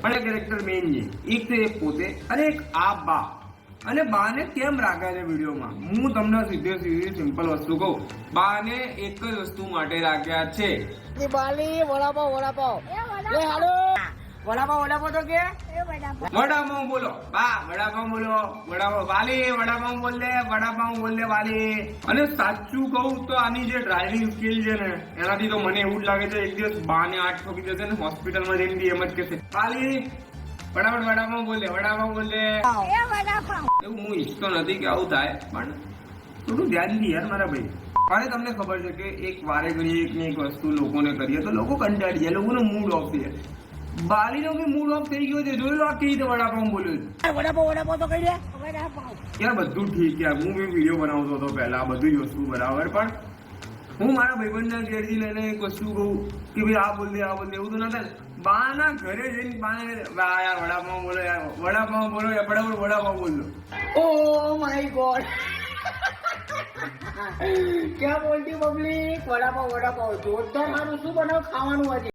અને character main છે. એક તો એક પોતે અને એક આ બા. અને બાને કેમ રાખ્યા છે વિડીયોમાં? હું તમને સીધી સિમ્પલ વસ્તુ કહું. બાને એક જ વસ્તુ માટે રાખ્યા છે. બાલી વડાપાવ લે હાલો વડાપાવ તો કે વડાપાવ બોલો બા, વડાપાવ બોલો, વડાપાવ વાલી, વડાપાવ બોલ દે વાલી. અને સાચું કહું તો આની જે ડ્રાઇવિંગ સ્કિલ છે ને એનાથી તો મને એવું જ લાગે છે એક દિવસ બાને 8 ઠોકી જશે ને હોસ્પિટલમાં જઈને બી એમ જ કહેશે વાલી ફટાફટ વડાપાવ બોલ દે. એવું હું ઈચ્છતો નથી કે આવું થાય, પણ થોડું ધ્યાન દી યાર મારા ભાઈ. અને તમને ખબર છે કે એક વારે ઘડીએ એક ને એક વસ્તુ લોકોને કરીએ તો લોકો કંટાળી જાય, લોકોનો મૂડ ઓફ થઈ જાય. બાલીનો બી મૂડ ઓફ થઈ ગયો છે. જોઈ લો આ કેવી રીતે વડાપાવ બોલ્યો. વડાપાવ તો કહી દે યાર બધું ઠીક યાર, હું બી વિડીયો બનાવતો હતો પહેલા, બધી જ વસ્તુ બરાબર, પણ હું મારા ભાઈબંધના ઘેરથી લઈને એક વસ્તુ કહું કે ભાઈ આ બોલ દે એવું તો ના થાય. બાના ઘરે જઈને બાને યાર વડાપાવ બોલો યાર ફટાફટ વડાપાવ બોલો. ઓ માય ગોડ ક્યાં બોલતી પબ્લિક વડાપાવ જોરદાર. મારું શું બનાવ ખાવાનું આજે